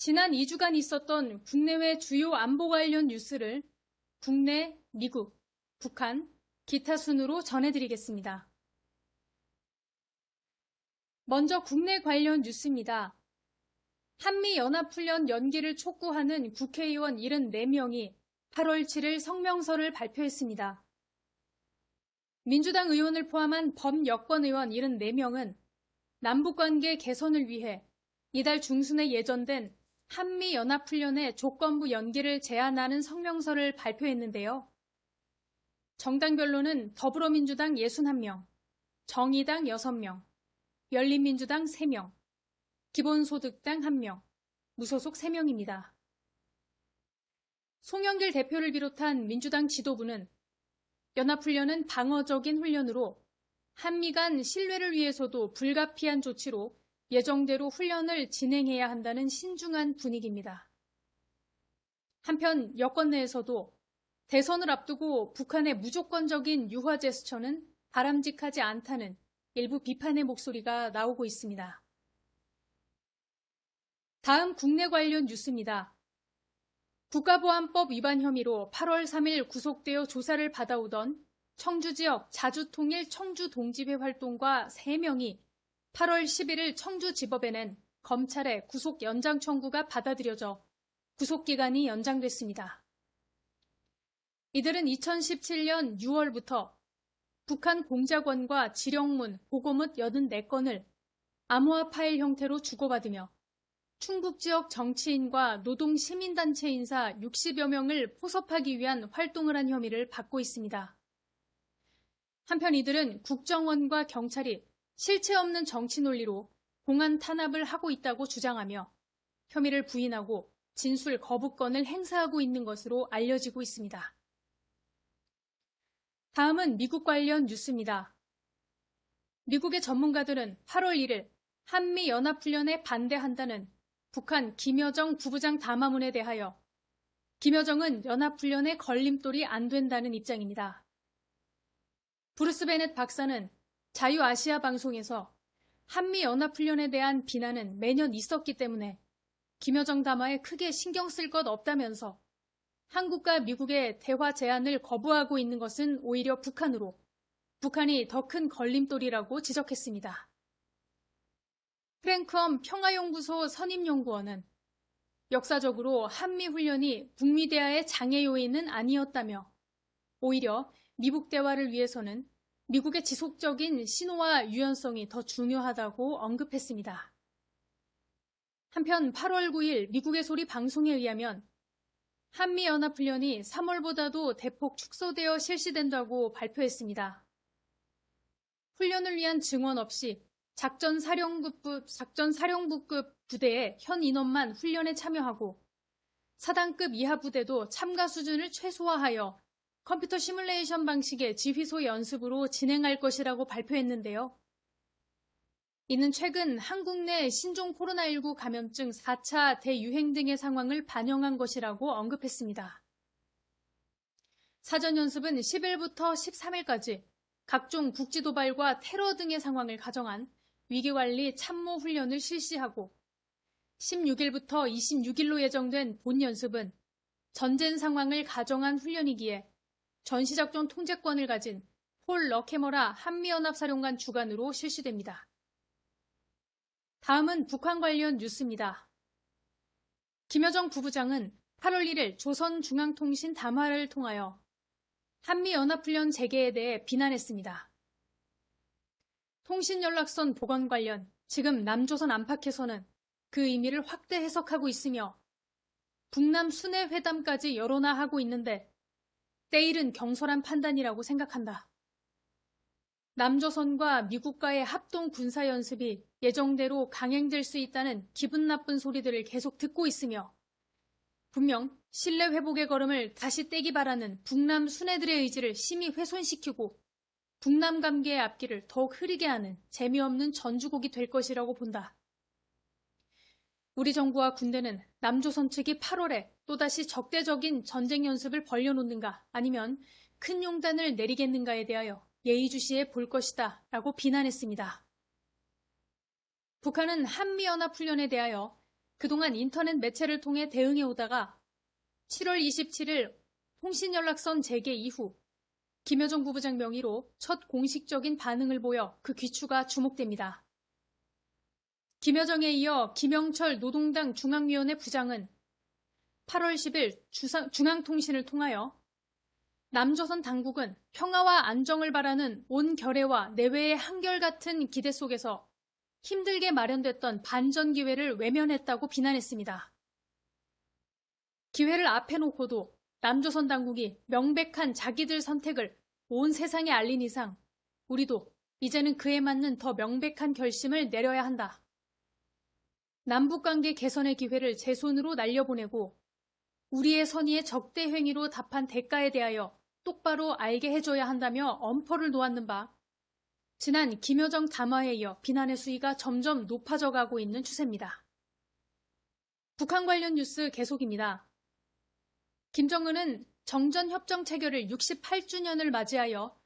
지난 2주간 있었던 국내외 주요 안보 관련 뉴스를 국내, 미국, 북한, 기타 순으로 전해드리겠습니다. 먼저 국내 관련 뉴스입니다. 한미연합훈련 연기를 촉구하는 국회의원 74명이 8월 7일 성명서를 발표했습니다. 민주당 의원을 포함한 범여권 의원 74명은 남북관계 개선을 위해 이달 중순에 예정된 한미연합훈련의 조건부 연기를 제안하는 성명서를 발표했는데요. 정당별로는 더불어민주당 61명, 정의당 6명, 열린민주당 3명, 기본소득당 1명, 무소속 3명입니다. 송영길 대표를 비롯한 민주당 지도부는 연합훈련은 방어적인 훈련으로 한미 간 신뢰를 위해서도 불가피한 조치로 예정대로 훈련을 진행해야 한다는 신중한 분위기입니다. 한편 여권 내에서도 대선을 앞두고 북한의 무조건적인 유화 제스처는 바람직하지 않다는 일부 비판의 목소리가 나오고 있습니다. 다음 국내 관련 뉴스입니다. 국가보안법 위반 혐의로 8월 3일 구속되어 조사를 받아오던 청주 지역 자주통일 청주동집회 활동가 3명이 8월 11일 청주지법에 낸 검찰의 구속 연장 청구가 받아들여져 구속기간이 연장됐습니다. 이들은 2017년 6월부터 북한 공작원과 지령문, 보고문 84건을 암호화 파일 형태로 주고받으며 충북 지역 정치인과 노동시민단체 인사 60여 명을 포섭하기 위한 활동을 한 혐의를 받고 있습니다. 한편 이들은 국정원과 경찰이 실체 없는 정치 논리로 공안 탄압을 하고 있다고 주장하며 혐의를 부인하고 진술 거부권을 행사하고 있는 것으로 알려지고 있습니다. 다음은 미국 관련 뉴스입니다. 미국의 전문가들은 8월 1일 한미연합훈련에 반대한다는 북한 김여정 부부장 담화문에 대하여 김여정은 연합훈련의 걸림돌이 안 된다는 입장입니다. 브루스 베넷 박사는 자유아시아 방송에서 한미연합훈련에 대한 비난은 매년 있었기 때문에 김여정 담화에 크게 신경 쓸 것 없다면서 한국과 미국의 대화 제안을 거부하고 있는 것은 오히려 북한으로 북한이 더 큰 걸림돌이라고 지적했습니다. 프랭크엄 평화연구소 선임연구원은 역사적으로 한미훈련이 북미 대화의 장애 요인은 아니었다며 오히려 미북 대화를 위해서는 미국의 지속적인 신호와 유연성이 더 중요하다고 언급했습니다. 한편 8월 9일 미국의 소리 방송에 의하면 한미연합훈련이 3월보다도 대폭 축소되어 실시된다고 발표했습니다. 훈련을 위한 증원 없이 작전사령부급 부대의 현 인원만 훈련에 참여하고 사단급 이하 부대도 참가 수준을 최소화하여 컴퓨터 시뮬레이션 방식의 지휘소 연습으로 진행할 것이라고 발표했는데요. 이는 최근 한국 내 신종 코로나19 감염증 4차 대유행 등의 상황을 반영한 것이라고 언급했습니다. 사전 연습은 10일부터 13일까지 각종 국지 도발과 테러 등의 상황을 가정한 위기관리 참모 훈련을 실시하고 16일부터 26일로 예정된 본 연습은 전쟁 상황을 가정한 훈련이기에 전시작전 통제권을 가진 폴 러케머라 한미연합사령관 주관으로 실시됩니다. 다음은 북한 관련 뉴스입니다. 김여정 부부장은 8월 1일 조선중앙통신 담화를 통하여 한미연합훈련 재개에 대해 비난했습니다. 통신연락선 복원 관련 지금 남조선 안팎에서는 그 의미를 확대 해석하고 있으며 북남 순회 회담까지 여론화하고 있는데 때일은 경솔한 판단이라고 생각한다. 남조선과 미국과의 합동 군사연습이 예정대로 강행될 수 있다는 기분 나쁜 소리들을 계속 듣고 있으며 분명 신뢰 회복의 걸음을 다시 떼기 바라는 북남 순회들의 의지를 심히 훼손시키고 북남 관계의 앞길을 더욱 흐리게 하는 재미없는 전주곡이 될 것이라고 본다. 우리 정부와 군대는 남조선 측이 8월에 또다시 적대적인 전쟁 연습을 벌려놓는가 아니면 큰 용단을 내리겠는가에 대하여 예의주시해 볼 것이다 라고 비난했습니다. 북한은 한미연합훈련에 대하여 그동안 인터넷 매체를 통해 대응해 오다가 7월 27일 통신연락선 재개 이후 김여정 부부장 명의로 첫 공식적인 반응을 보여 그 귀추가 주목됩니다. 김여정에 이어 김영철 노동당 중앙위원회 부장은 8월 10일 중앙통신을 통하여 남조선 당국은 평화와 안정을 바라는 온 결의와 내외의 한결같은 기대 속에서 힘들게 마련됐던 반전 기회를 외면했다고 비난했습니다. 기회를 앞에 놓고도 남조선 당국이 명백한 자기들 선택을 온 세상에 알린 이상 우리도 이제는 그에 맞는 더 명백한 결심을 내려야 한다. 남북관계 개선의 기회를 제 손으로 날려보내고 우리의 선의의 적대 행위로 답한 대가에 대하여 똑바로 알게 해줘야 한다며 엄포를 놓았는 바 지난 김여정 담화에 이어 비난의 수위가 점점 높아져 가고 있는 추세입니다. 북한 관련 뉴스 계속입니다. 김정은은 정전협정 체결을 68주년을 맞이하여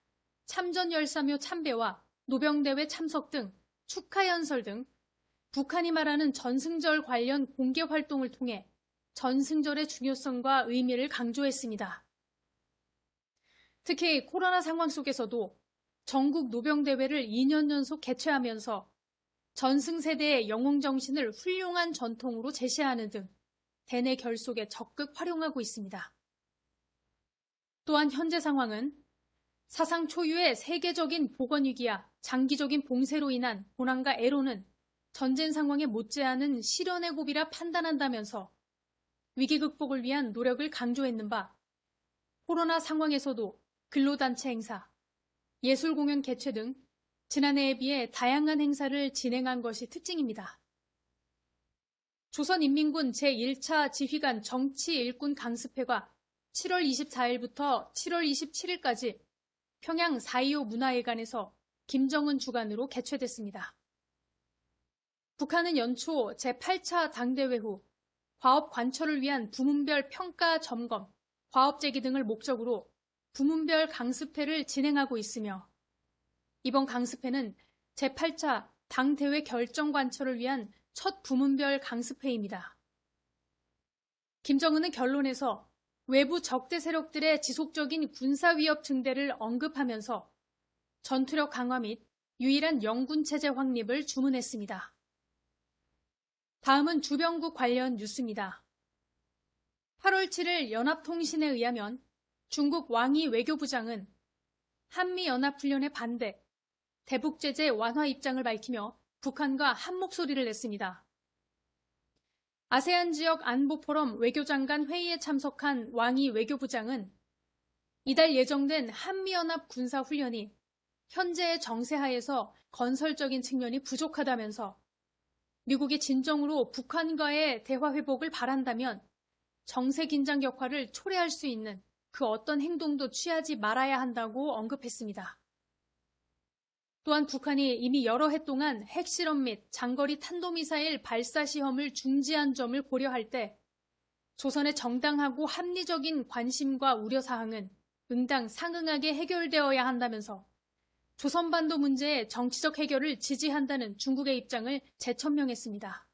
참전열사묘 참배와 노병대회 참석 등 축하연설 등 북한이 말하는 전승절 관련 공개 활동을 통해 전승절의 중요성과 의미를 강조했습니다. 특히 코로나 상황 속에서도 전국 노병대회를 2년 연속 개최하면서 전승세대의 영웅정신을 훌륭한 전통으로 제시하는 등 대내 결속에 적극 활용하고 있습니다. 또한 현재 상황은 사상 초유의 세계적인 보건위기야 장기적인 봉쇄로 인한 고난과 애로는 전쟁 상황에 못지않은 실현의 고비라 판단한다면서 위기 극복을 위한 노력을 강조했는 바 코로나 상황에서도 근로단체 행사, 예술 공연 개최 등 지난해에 비해 다양한 행사를 진행한 것이 특징입니다. 조선인민군 제1차 지휘관 정치 일꾼 강습회가 7월 24일부터 7월 27일까지 평양 4.25 문화회관에서 김정은 주관으로 개최됐습니다. 북한은 연초 제8차 당대회 후 과업 관철을 위한 부문별 평가 점검, 과업 제기 등을 목적으로 부문별 강습회를 진행하고 있으며 이번 강습회는 제8차 당대회 결정 관철을 위한 첫 부문별 강습회입니다. 김정은은 결론에서 외부 적대 세력들의 지속적인 군사 위협 증대를 언급하면서 전투력 강화 및 유일한 영군 체제 확립을 주문했습니다. 다음은 주변국 관련 뉴스입니다. 8월 7일 연합통신에 의하면 중국 왕이 외교부장은 한미연합훈련에 반대, 대북제재 완화 입장을 밝히며 북한과 한 목소리를 냈습니다. 아세안 지역 안보포럼 외교장관 회의에 참석한 왕이 외교부장은 이달 예정된 한미연합 군사훈련이 현재의 정세하에서 건설적인 측면이 부족하다면서 미국이 진정으로 북한과의 대화 회복을 바란다면 정세 긴장 격화를 초래할 수 있는 그 어떤 행동도 취하지 말아야 한다고 언급했습니다. 또한 북한이 이미 여러 해 동안 핵실험 및 장거리 탄도미사일 발사 시험을 중지한 점을 고려할 때 조선의 정당하고 합리적인 관심과 우려사항은 응당 상응하게 해결되어야 한다면서 조선반도 문제의 정치적 해결을 지지한다는 중국의 입장을 재천명했습니다.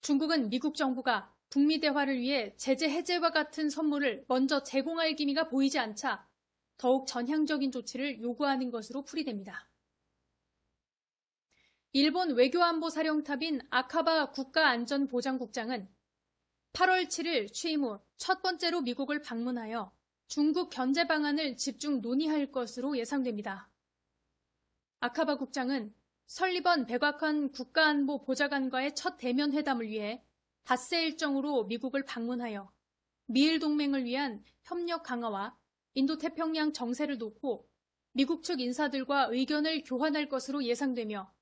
중국은 미국 정부가 북미 대화를 위해 제재 해제와 같은 선물을 먼저 제공할 기미가 보이지 않자 더욱 전향적인 조치를 요구하는 것으로 풀이됩니다. 일본 외교안보사령탑인 아카바 국가안전보장국장은 8월 7일 취임 후 첫 번째로 미국을 방문하여 중국 견제 방안을 집중 논의할 것으로 예상됩니다. 아카바 국장은 설리번 백악관 국가안보보좌관과의 첫 대면 회담을 위해 닷새 일정으로 미국을 방문하여 미일 동맹을 위한 협력 강화와 인도태평양 정세를 놓고 미국 측 인사들과 의견을 교환할 것으로 예상되며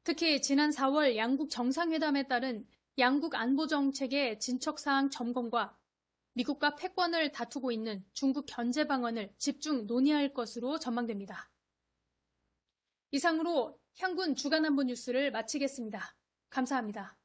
특히 지난 4월 양국 정상회담에 따른 양국 안보정책의 진척사항 점검과 미국과 패권을 다투고 있는 중국 견제 방안을 집중 논의할 것으로 전망됩니다. 이상으로 향군 주간안보 뉴스를 마치겠습니다. 감사합니다.